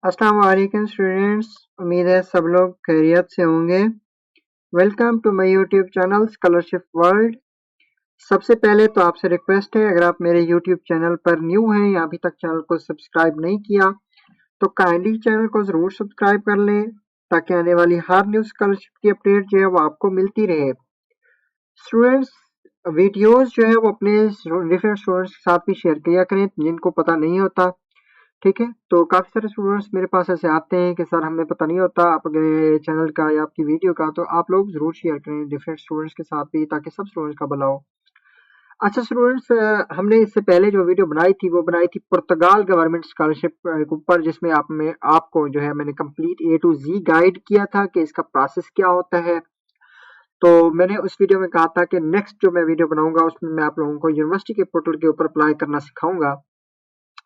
अस्सलाम वालेकुम स्टूडेंट्स, उम्मीद है सब लोग खैरियत से होंगे। Welcome to my YouTube channel scholarship world. सबसे पहले तो आपसे रिक्वेस्ट है, अगर आप मेरे यूट्यूब चैनल पर न्यू हैं या अभी तक चैनल को सब्सक्राइब नहीं किया तो काइंडली चैनल को ज़रूर सब्सक्राइब कर लें ताकि आने वाली हर न्यू स्कॉलरशिप की अपडेट जो है वो आपको मिलती रहे। स्टूडेंट्स, वीडियोज़ जो है वो अपने डिफरेंट स्टूडेंट्स के साथ भी शेयर किया करें जिनको पता नहीं होता। ठीक है, तो काफ़ी सारे स्टूडेंट्स मेरे पास ऐसे आते हैं कि सर हमें पता नहीं होता आपके चैनल का या आपकी वीडियो का, तो आप लोग ज़रूर शेयर करें डिफरेंट स्टूडेंट्स के साथ भी ताकि सब स्टूडेंट्स का भला हो। अच्छा स्टूडेंट्स, हमने इससे पहले जो वीडियो बनाई थी वो बनाई थी पुर्तगाल गवर्नमेंट स्कॉलरशिप के ऊपर, जिसमें आपको जो है मैंने complete A to Z guide किया था कि इसका प्रोसेस क्या होता है। तो मैंने उस वीडियो में कहा था कि नेक्स्ट जो मैं वीडियो बनाऊंगा उसमें मैं आप लोगों को यूनिवर्सिटी के पोर्टल के ऊपर अप्लाई करना सिखाऊंगा।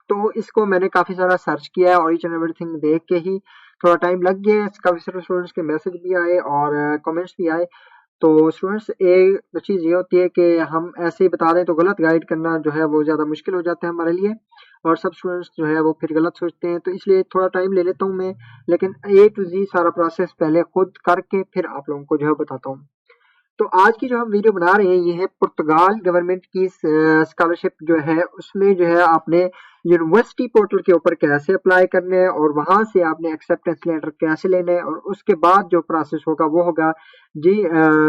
तो इसको मैंने काफ़ी सारा सर्च किया है और ईच एंड एवरीथिंग देख के ही थोड़ा टाइम लग गया है। काफ़ी सारे स्टूडेंट्स के मैसेज भी आए और कमेंट्स भी आए। तो स्टूडेंट्स, एक चीज़ ये होती है कि हम ऐसे ही बता दें तो गलत गाइड करना जो है वो ज़्यादा मुश्किल हो जाता है हमारे लिए, और सब स्टूडेंट्स जो है वो फिर गलत सोचते हैं, तो इसलिए थोड़ा टाइम ले लेता हूँ मैं, लेकिन ए टू जी सारा प्रोसेस पहले खुद करके फिर आप लोगों को जो है बताता हूँ। तो आज की जो हम वीडियो बना रहे हैं ये है पुर्तगाल गवर्नमेंट की स्कॉलरशिप जो है उसमें जो है आपने यूनिवर्सिटी पोर्टल के ऊपर कैसे अप्लाई करना है और वहां से आपने एक्सेप्टेंस लेटर कैसे लेना है, और उसके बाद जो प्रोसेस होगा वो होगा जी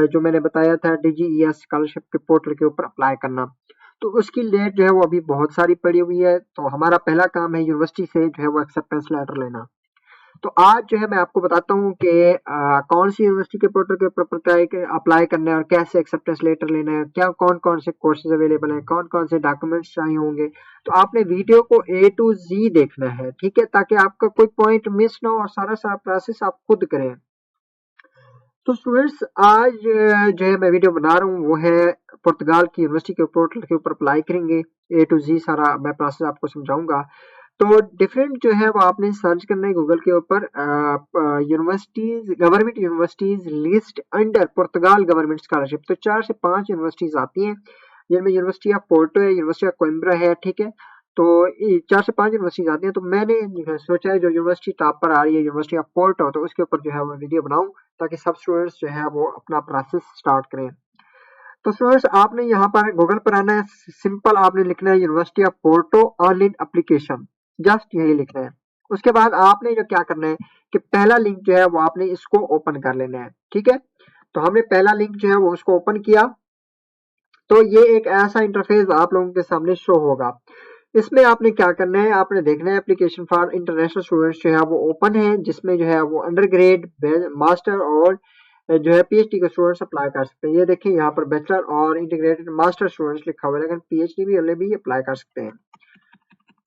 जो मैंने बताया था DGES स्कॉलरशिप के पोर्टल के ऊपर अप्लाई करना। तो उसकी डेट जो है वो अभी बहुत सारी पड़ी हुई है, तो हमारा पहला काम है यूनिवर्सिटी से जो है वो एक्सेप्टेंस लेटर लेना। तो आज जो है मैं आपको बताता हूँ कि कौन सी यूनिवर्सिटी के पोर्टल के ऊपर अप्लाई करना है और कैसे एक्सेप्टेंस लेटर लेना है, क्या कौन कौन से कोर्सेज अवेलेबल हैं, कौन कौन से डॉक्यूमेंट्स चाहिए होंगे। तो आपने वीडियो को ए टू जी देखना है, ठीक है, ताकि आपका कोई पॉइंट मिस ना हो और सारा सारा प्रोसेस आप खुद करें। तो स्टूडेंट्स, आज जो है मैं वीडियो बना रहा हूँ वो है पुर्तगाल की यूनिवर्सिटी के पोर्टल के ऊपर अप्लाई करेंगे। ए टू जी सारा मैं प्रोसेस आपको समझाऊंगा। तो डिफरेंट जो है वो आपने सर्च करना है गूगल के ऊपर, गवर्नमेंट यूनिवर्सिटीज लिस्ट अंडर पुर्तगाल गवर्नमेंट स्कॉलरशिप। तो 4 से 5 यूनिवर्सिटीज आती हैं जिनमें यूनिवर्सिटी ऑफ पोर्टो है, यूनिवर्सिटी ऑफ कोइम्ब्रा है, ठीक है। तो 4 से 5 यूनिवर्सिटीज आती हैं, तो मैंने जो है सोचा है जो यूनिवर्सिटी टॉप पर आ रही है यूनिवर्सिटी ऑफ पोर्टो, तो उसके ऊपर जो है वो वीडियो बनाऊं ताकि सब स्टूडेंट्स जो है वो अपना प्रोसेस स्टार्ट करें। तो स्टूडेंट्स, आपने यहाँ पर गूगल पर आना है, सिंपल आपने लिखना है university of Porto online application, just यही लिखना है। उसके बाद आपने जो क्या करना है कि पहला लिंक जो है वो आपने इसको ओपन कर लेना है, ठीक है। तो हमने पहला लिंक जो है वो उसको ओपन किया, तो ये एक ऐसा इंटरफेस आप लोगों के सामने शो होगा। इसमें आपने क्या करना है, आपने देखना है एप्लीकेशन फॉर इंटरनेशनल स्टूडेंट्स जो है वो ओपन है, जिसमें जो है वो अंडर ग्रेड, मास्टर और जो है PhD के स्टूडेंट्स अप्लाई कर सकते हैं। ये देखिए यहाँ पर बैचलर और इंटीग्रेटेड मास्टर स्टूडेंट्स लिखा हुआ है, लेकिन PhD भी वाले भी अप्लाई कर सकते हैं।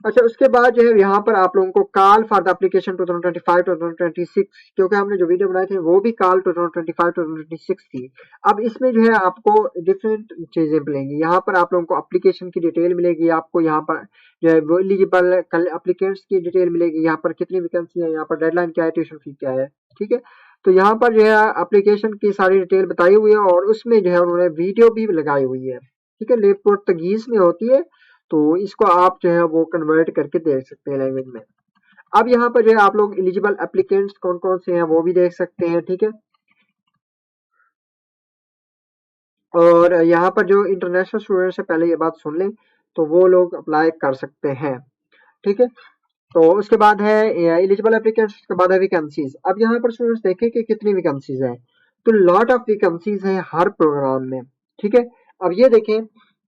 अच्छा, उसके बाद जो है यहाँ पर आप लोगों को कॉल फॉर द एप्लीकेशन 2025-2026, क्योंकि हमने जो वीडियो बनाए थे वो भी कॉल 2025-2026 थी। अब इसमें जो है आपको डिफरेंट चीजें मिलेंगी। यहाँ पर आप लोगों को एप्लीकेशन की डिटेल मिलेगी, आपको यहाँ पर जो है वो एलिजिबल एप्लीकेंट्स की डिटेल मिलेगी, यहाँ पर कितनी वैकेंसी है, यहाँ पर डेडलाइन क्या है, ट्यूशन फी क्या है, ठीक है। तो यहाँ पर जो है एप्लीकेशन की सारी डिटेल बताई हुई है और उसमें जो है उन्होंने वीडियो भी लगाई हुई है, ठीक है। पोर्तुगीज में होती है, तो इसको आप जो है वो कन्वर्ट करके देख सकते हैं लैंग्वेज में। अब यहाँ पर जो है आप लोग एलिजिबल एप्लीकेंट्स कौन कौन से हैं वो भी देख सकते हैं, ठीक है। और यहाँ पर जो इंटरनेशनल स्टूडेंट्स है, पहले ये बात सुन लें, तो वो लोग अप्लाई कर सकते हैं, ठीक है। तो उसके बाद है एलिजिबल एप्लीकेंट्स, उसके बाद है वैकेंसीज। अब यहाँ पर स्टूडेंट्स देखें कि कितनी वैकेंसीज है, तो लॉट ऑफ वैकेंसीज है हर प्रोग्राम में, ठीक है। अब ये देखें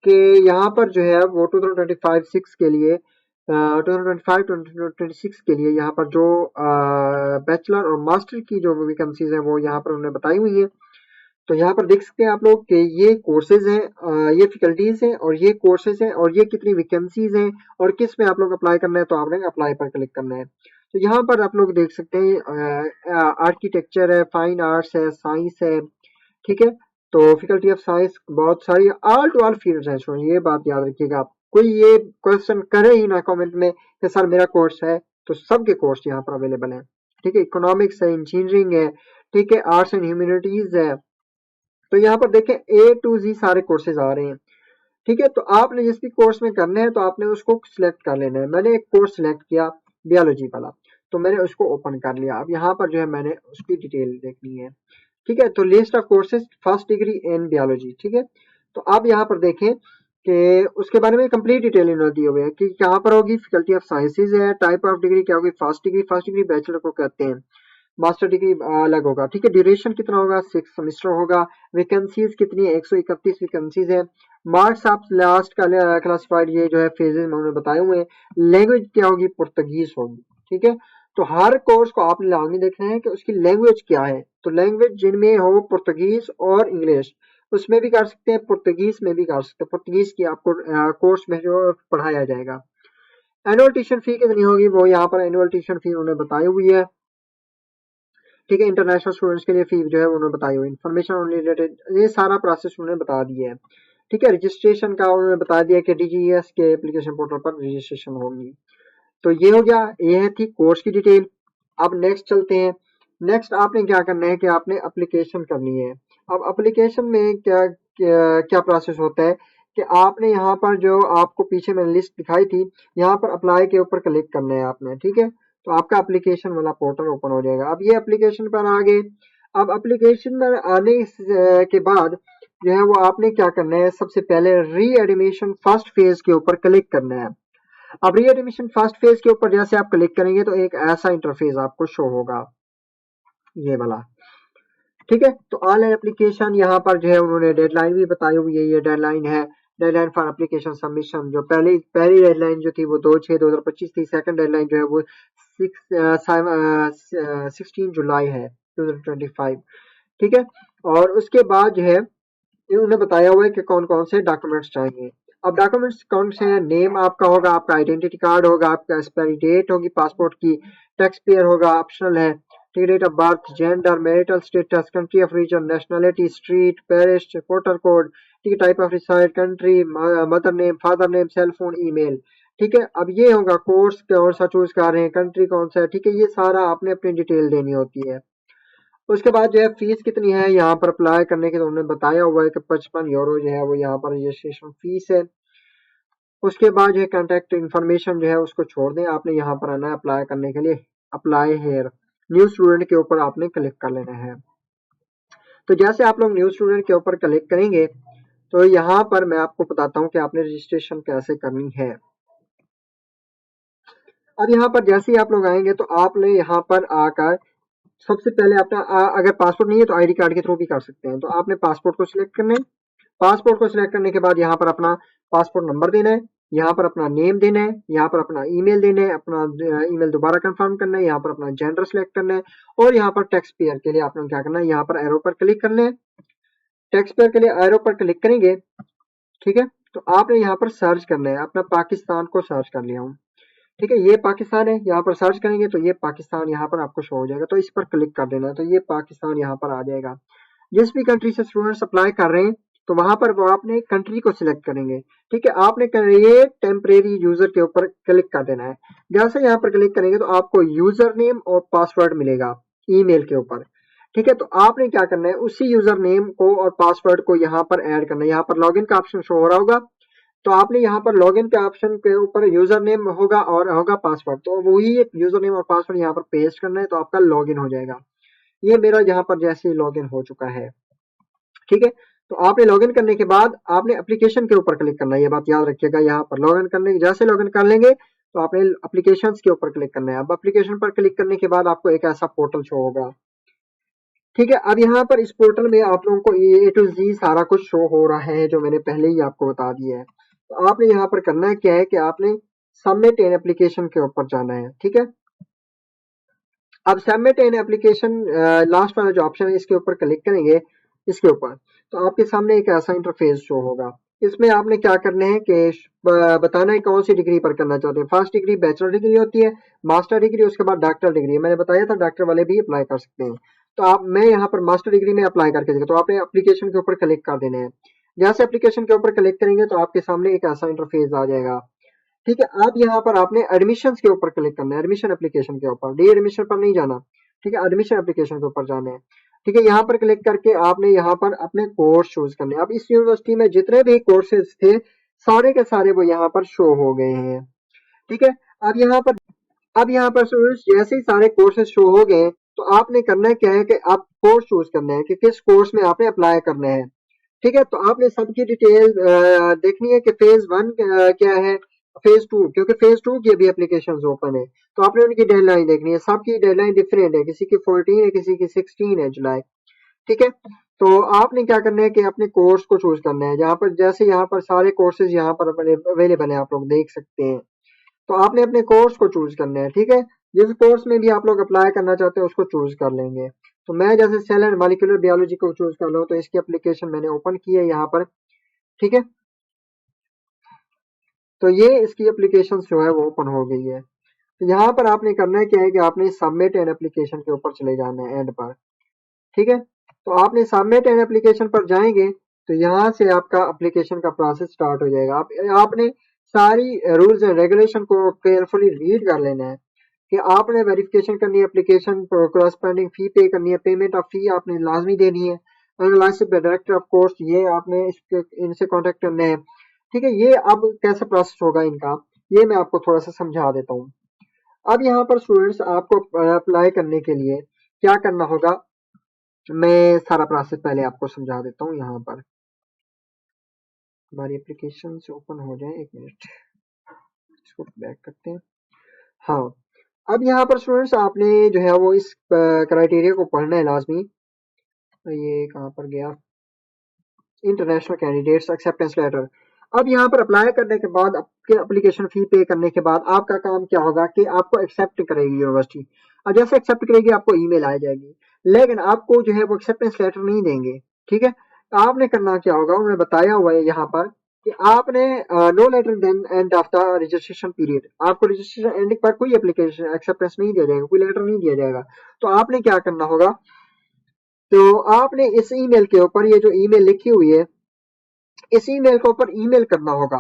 कि यहाँ पर जो है वो 2025-6 के लिए 2025-2026 के लिए यहाँ पर जो बैचलर और मास्टर की जो वैकेंसीज है वो यहाँ पर उन्होंने बताई हुई है। तो यहाँ पर देख सकते हैं आप लोग कि ये कोर्सेज हैं, ये फैकल्टीज हैं और ये कोर्सेज हैं और ये कितनी वैकेंसीज हैं और किस में आप लोग अप्लाई करना है, तो आपने अप्लाई पर क्लिक करना है। तो यहाँ पर आप लोग देख सकते हैं आर्किटेक्चर है, फाइन आर्ट्स है, साइंस है, ठीक है। तो फैकल्टी ऑफ साइंस बहुत सारी ऑल टू ऑल फील्ड्स हैं। सो ये बात याद रखिएगा, आप कोई ये क्वेश्चन करे ही ना कमेंट में कि सर मेरा कोर्स है, तो सबके कोर्स यहाँ पर अवेलेबल है, ठीक है। इकोनॉमिक्स है, इंजीनियरिंग है, ठीक है, आर्ट्स एंड ह्यूमैनिटीज है। तो यहाँ पर देखें ए टू जी सारे कोर्सेज आ रहे हैं, ठीक है। तो आपने जिस भी कोर्स में करना है तो आपने उसको सिलेक्ट कर लेना है। मैंने एक कोर्स सिलेक्ट किया बायोलॉजी वाला, तो मैंने उसको ओपन कर लिया। अब यहाँ पर जो है मैंने उसकी डिटेल देखनी है, ठीक है। तो list of courses first degree in biology, ठीक है। तो आप यहाँ पर देखें कि उसके बारे में कंप्लीट डिटेल इन्होंने दी हुई है कि कहाँ पर होगी, फैकल्टी ऑफ साइंसेज है, टाइप ऑफ डिग्री क्या होगी, फर्स्ट डिग्री बैचलर को कहते हैं, मास्टर डिग्री अलग होगा, ठीक है। ड्यूरेशन कितना होगा, 6 सेमेस्टर होगा। वैकेंसीज कितनी है, 131 वैकेंसीज है। मार्क्स ऑफ लास्ट का क्लासिफाइड ये जो है फेजेज में उन्होंने बताए हुए हैं। लैंग्वेज क्या होगी, पुर्तगीज होगी, ठीक है। तो हर कोर्स को आपने लाजमी देखना है कि उसकी लैंग्वेज क्या है। तो लैंग्वेज जिनमें हो पुर्तगीज और इंग्लिश, उसमें भी कर सकते हैं, पुर्तगीज में भी कर सकते हैं। पुर्तगीज की आपको कोर्स में जो पढ़ाया जाएगा। एनुअल ट्यूशन फी कितनी होगी, वो यहाँ पर एनुअल ट्यूशन फी उन्होंने बताई हुई है, ठीक है। इंटरनेशनल स्टूडेंट्स के लिए फी जो है उन्होंने बताई हुई, इन्फॉर्मेशन ओनली रिलेटेड, ये सारा प्रोसेस उन्होंने बता दिया है, ठीक है। रजिस्ट्रेशन का उन्होंने बता दिया कि डीजीएस के एप्लीकेशन पोर्टल पर रजिस्ट्रेशन होगी। तो ये हो गया, ये थी कोर्स की डिटेल। अब नेक्स्ट चलते हैं। नेक्स्ट आपने क्या करना है कि आपने एप्लीकेशन करनी है। अब एप्लीकेशन में क्या क्या, क्या प्रोसेस होता है कि आपने यहाँ पर जो आपको पीछे मैंने लिस्ट दिखाई थी, यहाँ पर अप्लाई के ऊपर क्लिक करना है आपने, ठीक है। तो आपका एप्लीकेशन वाला पोर्टल ओपन हो जाएगा। अब ये एप्लीकेशन पर आ गए। अब एप्लीकेशन पर आने के बाद जो है वो आपने क्या करना है, सबसे पहले री एडमिशन फर्स्ट फेज के ऊपर क्लिक करना है। अब री एडमिशन फर्स्ट फेज के ऊपर जैसे आप क्लिक करेंगे तो एक ऐसा इंटरफेस आपको शो होगा, ये वाला, ठीक है। तो ऑनलाइन एप्लीकेशन यहाँ पर जो है उन्होंने डेडलाइन भी बताई हुई है, ये डेडलाइन है, डेडलाइन फॉर एप्लीकेशन सबमिशन। जो पहली डेडलाइन जो थी वो 2/6/2025 थी। सेकंड डेडलाइन जो है वो 16 जुलाई है 2025, ठीक है। और उसके बाद जो है इन्होंने बताया हुआ है कि कौन कौन से डॉक्यूमेंट्स चाहिए। अब डॉक्यूमेंट्स कौन से हैं, नेम आपका होगा, आपका आइडेंटिटी कार्ड होगा, आपका एक्सपायरी डेट होगी पासपोर्ट की, टैक्स पेयर होगा, ऑप्शनल है, ठीक है। Date of birth, gender, marital status, country of region, nationality, street, parish, portal code, ठीक है। Type of reside, country, mother name, father name, cell phone, email, ठीक है। अब ये होगा कोर्स कौन सा चूज कर रहे हैं, कंट्री कौन सा है, ठीक है। ये सारा आपने अपनी डिटेल देनी होती है। उसके बाद जो है फीस कितनी है, यहाँ पर अप्लाई करने के तो उन्होंने बताया हुआ है कि 55 यूरो जो है वो यहाँ पर रजिस्ट्रेशन फीस है। उसके बाद जो है कॉन्टैक्ट इन्फॉर्मेशन जो है उसको छोड़ दें, आपने यहाँ पर आना है अप्लाई करने के लिए। अप्लाई हेयर न्यू स्टूडेंट के ऊपर आपने क्लिक कर लेना है। तो जैसे आप लोग न्यू स्टूडेंट के ऊपर क्लिक करेंगे तो यहाँ पर मैं आपको बताता हूँ कि आपने रजिस्ट्रेशन कैसे करनी है। अब यहाँ पर जैसे ही आप लोग आएंगे तो आपने यहाँ पर आकर सबसे पहले अपना अगर पासपोर्ट नहीं है तो आईडी कार्ड के थ्रू भी कर सकते हैं। तो आपने पासपोर्ट को सिलेक्ट करना है। पासपोर्ट को सिलेक्ट करने के बाद यहाँ पर अपना पासपोर्ट नंबर देना है, यहाँ पर अपना नेम देना है, यहाँ पर अपना ईमेल देना है, अपना ईमेल दोबारा कंफर्म करना है, यहाँ पर अपना जेंडर सिलेक्ट करना है और यहाँ पर टैक्स पेयर के लिए आपने क्या करना है, यहाँ पर एरो पर क्लिक करना है। टैक्स पेयर के लिए एरो पर क्लिक करेंगे, ठीक है। तो आपने यहाँ पर सर्च करना है, अपना पाकिस्तान को सर्च कर लिया हूँ, ठीक है। ये पाकिस्तान है, यहाँ पर सर्च करेंगे तो ये पाकिस्तान यहाँ पर आपको शो हो जाएगा। तो इस पर क्लिक कर देना है, तो ये पाकिस्तान यहाँ पर आ जाएगा। जिस भी कंट्री से स्टूडेंट्स अप्लाई कर रहे हैं तो वहां पर वो आपने कंट्री को सिलेक्ट करेंगे, ठीक है। आपने ये टेम्परेरी यूजर के ऊपर क्लिक कर देना है। जैसे यहाँ पर क्लिक करेंगे तो आपको यूजर नेम और पासवर्ड मिलेगा ईमेल के ऊपर, ठीक है। तो आपने क्या करना है, उसी यूजर नेम को और पासवर्ड को यहाँ पर ऐड करना है। यहाँ पर लॉगिन का ऑप्शन शो हो रहा होगा, तो आपने यहाँ पर लॉगिन के ऑप्शन के ऊपर यूजर नेम होगा और होगा पासवर्ड, तो वही यूजर नेम और पासवर्ड यहाँ पर पेस्ट करना है, तो आपका लॉगिन हो जाएगा। ये मेरा यहाँ पर जैसे ही लॉगिन हो चुका है, ठीक है। तो आपने लॉगिन करने के बाद आपने एप्लीकेशन के ऊपर क्लिक करना है, ये बात याद रखिएगा। यहाँ पर लॉगिन करने जैसे लॉगिन कर लेंगे तो आपने एप्लीकेशन के ऊपर क्लिक करना है। अब एप्लीकेशन पर क्लिक करने के बाद आपको एक ऐसा पोर्टल शो होगा, ठीक है। अब यहाँ पर इस पोर्टल में आप लोगों को ए टू जी सारा कुछ शो हो रहा है जो मैंने पहले ही आपको बता दिया है। तो आपने यहाँ पर करना है क्या है कि आपने सबमिट एन एप्लीकेशन के ऊपर जाना है, ठीक है। अब सबमिट एन एप्लीकेशन लास्ट वाला जो ऑप्शन है इसके ऊपर क्लिक करेंगे, इसके ऊपर तो आपके सामने एक ऐसा इंटरफेस शो होगा। इसमें आपने क्या करना है कि बताना है कौन सी डिग्री पर करना चाहते हैं। फर्स्ट डिग्री बैचलर डिग्री होती है, मास्टर डिग्री, उसके बाद डॉक्टर डिग्री। मैंने बताया था डॉक्टर वाले भी अप्लाई कर सकते हैं। तो आप मैं यहाँ पर मास्टर डिग्री में अप्लाई करके देखा, तो आपने एप्लीकेशन के ऊपर क्लिक कर देना है। जैसे एप्लीकेशन के ऊपर क्लिक करेंगे तो आपके सामने एक ऐसा इंटरफेस आ जाएगा, ठीक है। अब यहाँ पर आपने एडमिशन के ऊपर क्लिक करना है, एडमिशन एप्लीकेशन के ऊपर, डी एडमिशन पर नहीं जाना, ठीक है। एडमिशन एप्लीकेशन के ऊपर जाना है, ठीक है। यहाँ पर क्लिक करके आपने यहाँ पर अपने कोर्स चूज करने हैं। अब इस यूनिवर्सिटी में जितने भी कोर्सेज थे सारे के सारे वो यहाँ पर शो हो गए हैं, ठीक है। अब यहाँ पर अब यहाँ पर स्टूडेंट्स जैसे ही सारे कोर्सेज शो हो गए तो आपने करना क्या है कि आप कोर्स चूज करना है कि किस कोर्स में आपने अप्लाई करना है। ठीक है, तो आपने सबकी डिटेल देखनी है कि फेज वन क्या है, फेज टू, क्योंकि फेज टू की अभी एप्लीकेशन ओपन है तो आपने उनकी डेडलाइन देखनी है। सबकी डेडलाइन डिफरेंट है, किसी की 14 है, किसी की 16 है जुलाई। ठीक है, तो आपने क्या करना है कि अपने कोर्स को चूज करना है। जहाँ पर जैसे यहाँ पर सारे कोर्सेज यहाँ पर अवेलेबल है, आप लोग देख सकते हैं। तो आपने अपने कोर्स को चूज करना है। ठीक है, जिस कोर्स में भी आप लोग अप्लाई करना चाहते हैं उसको चूज कर लेंगे। तो मैं जैसे सेल एंड मॉलिक्यूलर बायोलॉजी को चूज कर लूँ तो इसकी एप्लीकेशन मैंने ओपन की है यहाँ पर। ठीक है, तो ये इसकी एप्लीकेशन जो है वो ओपन हो गई है। तो यहाँ पर आपने करना है क्या है कि आपने सबमिट एन एप्लीकेशन के ऊपर चले जाना है एंड पर। ठीक है, तो आपने सबमिट एन एप्लीकेशन पर जाएंगे तो यहाँ से आपका एप्लीकेशन का प्रोसेस स्टार्ट हो जाएगा। आपने सारी रूल्स एंड रेगुलेशन को केयरफुली रीड कर लेना है कि आपने वेरिफिकेशन करनी है, एप्लीकेशन करस्पॉन्डिंग फी पे करनी है, पेमेंट ऑफ फी आपने लाजमी देनी है, analysis by director of course ये आपने इनसे कांटेक्ट करना है। ठीक है, ये अब कैसा प्रोसेस होगा इनका, ये मैं आपको थोड़ा सा समझा देता हूँ। अब यहाँ पर स्टूडेंट्स आपको अप्लाई करने के लिए क्या करना होगा, मैं सारा प्रोसेस पहले आपको समझा देता हूँ। यहाँ पर हमारी एप्लीकेशन से ओपन हो जाए, एक मिनट इसको बैक करते हैं। हाँ, अब यहाँ पर स्टूडेंट्स आपने जो है वो इस क्राइटेरिया को पढ़ना है लाजमी। ये कहाँ पर गया, इंटरनेशनल कैंडिडेट्स एक्सेप्टेंस लेटर। अब यहाँ पर अप्लाई करने के बाद आपके एप्लीकेशन फी पे करने के बाद आपका काम क्या होगा कि आपको एक्सेप्ट करेगी यूनिवर्सिटी। और जैसे एक्सेप्ट करेगी आपको ईमेल आ जाएगी, लेकिन आपको जो है वो एक्सेप्टेंस लेटर नहीं देंगे। ठीक है, तो आपने करना क्या होगा, उन्होंने बताया हुआ है यहाँ पर कि आपने no later than end of the registration period, आपको रजिस्ट्रेशन एंड पर कोई एप्लीकेशन एक्सेप्टेंस नहीं दिया जाएगा, कोई लेटर नहीं दिया जाएगा। तो आपने क्या करना होगा, तो आपने इस ईमेल के ऊपर, ये जो ईमेल लिखी हुई है इस ईमेल के ऊपर ईमेल करना होगा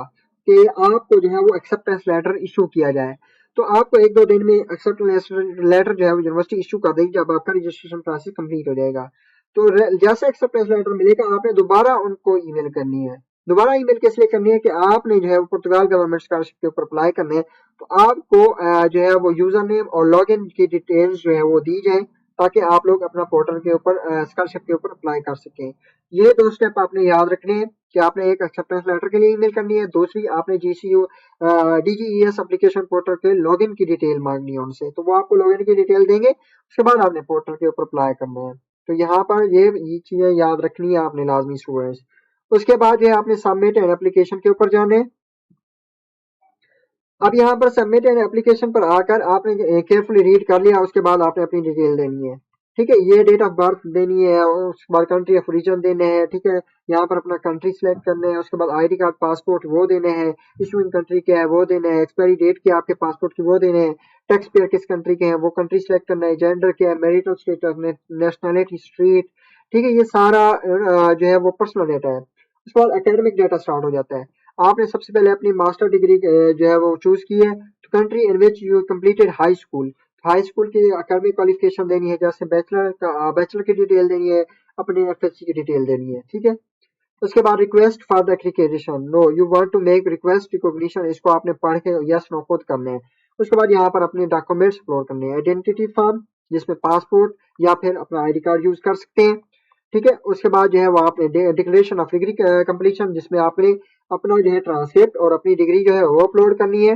कि आपको जो है वो एक्सेप्टेंस लेटर इशू किया जाए। तो आपको एक दो दिन में एक्सेप्टेंस लेटर जो है वो यूनिवर्सिटी इशू कर देगी जब आपका रजिस्ट्रेशन प्रोसेस कंप्लीट हो जाएगा। तो जैसे एक्सेप्टेंस लेटर मिलेगा आपने दोबारा उनको ईमेल करनी है। दोबारा ईमेल किस लिए करनी है कि आपने जो है वो पुर्तगाल गवर्नमेंट स्कॉलरशिप के ऊपर अप्लाई करने हैं। तो आपको जो है वो यूजर नेम और लॉग इन की डिटेल्स जो है वो दी जाए ताकि आप लोग अपना पोर्टल के ऊपर स्कॉलरशिप के ऊपर अप्लाई कर सकें। ये दो स्टेप आपने याद रखने हैं कि आपने एक एक्सेप्टेंस लेटर के लिए ईमेल करनी है, दूसरी आपने जीसीयू डीजीईएस एप्लीकेशन पोर्टल के लॉगिन की डिटेल मांगनी है उनसे, तो वो आपको लॉगिन की डिटेल देंगे, उसके बाद आपने पोर्टल के ऊपर अप्लाई करना है। तो यहाँ पर ये चीजें याद रखनी है आपने लाजमी स्टूडेंट्स। उसके बाद जो है आपने सबमिट एन एप्लीकेशन के ऊपर जाना है। अब यहाँ पर सबमिट एन एप्लीकेशन पर आकर आपने केयरफुली रीड कर लिया, उसके बाद आपने अपनी डिटेल देनी है। ठीक है, ये डेट ऑफ बर्थ देनी है, उसके बाद कंट्री ऑफ ओरिजिन देने हैं। ठीक है, यहाँ पर अपना कंट्री सिलेक्ट करना है, उसके बाद आईडी कार्ड पासपोर्ट वो देने हैं, इशूइंग कंट्री क्या है वो देना है, एक्सपायरी डेट क्या है आपके पासपोर्ट की वो देने हैं, टैक्स पेयर किस कंट्री के हैं वो कंट्री सिलेक्ट करना है, जेंडर क्या है, मैरिटल स्टेटस, नेशनैलिटी, स्ट्रीट। ठीक है, ये सारा जो है वो पर्सनल डेटा है। उसके बाद एकेडमिक डेटा स्टार्ट हो जाता है। आपने सबसे पहले अपनी मास्टर डिग्री जो है वो चूज की है, तो country in which you completed high school, high school की एकेडमिक क्वालिफिकेशन देनी है, जैसे बैचलर की डिटेल देनी है, अपने एफएससी की डिटेल देनी है। ठीक है, उसके बाद request for the accreditation, no you want to make request recognition, इसको आपने पढ़ के यस नो खुद करना है। उसके बाद यहाँ पर अपने डॉक्यूमेंट्स अपलोड करने हैं, आइडेंटिटी फॉर्म जिसमें पासपोर्ट या फिर अपना आईडी कार्ड यूज कर सकते हैं। ठीक है, उसके बाद जो है वो आपने डिक्लेरेशन ऑफ डिग्री कंप्लीशन जिसमें आपने अपना जो है ट्रांसक्रिप्ट और अपनी डिग्री जो है वो अपलोड करनी है।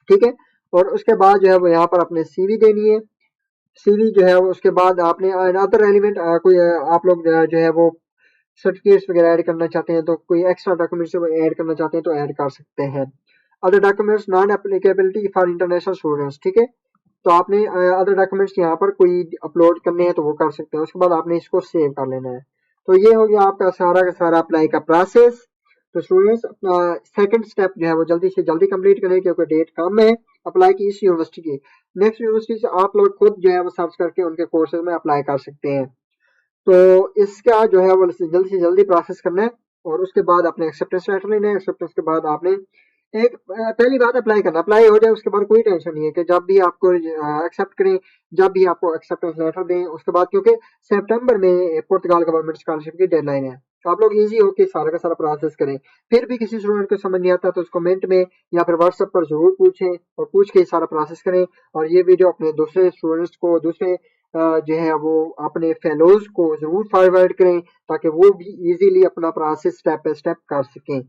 ठीक है, और उसके बाद जो है वो यहाँ पर अपने सीवी देनी है। सीवी जो है वो उसके बाद आपने अदर एलिमेंट कोई आप लोग जो है वो सर्टिफिकेट्स वगैरह ऐड करना चाहते हैं तो कोई एक्स्ट्रा डॉक्यूमेंट्स ऐड करना चाहते हैं तो ऐड कर सकते हैं। Other documents non applicability for international students. ठीक है, तो आपने अदर डॉक्यूमेंट्स यहाँ पर कोई अपलोड करने हैं तो वो कर सकते हैं, उसके बाद आपने इसको सेव कर लेना है। तो ये हो गया आपका सारा का सारा अप्लाई का प्रोसेस। तो स्टूडेंट्स अपना सेकंड स्टेप जो है वो जल्दी से जल्दी कंप्लीट करें क्योंकि डेट कम है अप्लाई की इस यूनिवर्सिटी की। नेक्स्ट यूनिवर्सिटी से आप लोग खुद जो है वो सर्च करके उनके कोर्सेज में अप्लाई कर सकते हैं। तो इसका जो है वो जल्दी से जल्दी प्रोसेस करना है और उसके बाद आपने एक्सेप्टेंस लेटर लेना है। एक्सेप्टेंस के बाद आपने एक पहली बात अप्लाई करना, अप्लाई हो जाए उसके बाद कोई टेंशन नहीं है कि जब भी आपको एक्सेप्ट करें, जब भी आपको एक्सेप्टेंस लेटर दें उसके बाद, क्योंकि सितंबर में पुर्तगाल गवर्नमेंट स्कॉलरशिप की डेडलाइन है। आप लोग इजी होके सारा का सारा प्रोसेस करें। फिर भी किसी स्टूडेंट को समझ नहीं आता तो उसको कमेंट में या फिर व्हाट्सएप पर जरूर पूछें और पूछ के सारा प्रोसेस करें। और ये वीडियो अपने दूसरे स्टूडेंट्स को, दूसरे जो है वो अपने फेलोज को जरूर फॉरवर्ड करें ताकि वो भी इजीली अपना प्रोसेस स्टेप बाय स्टेप कर सकें।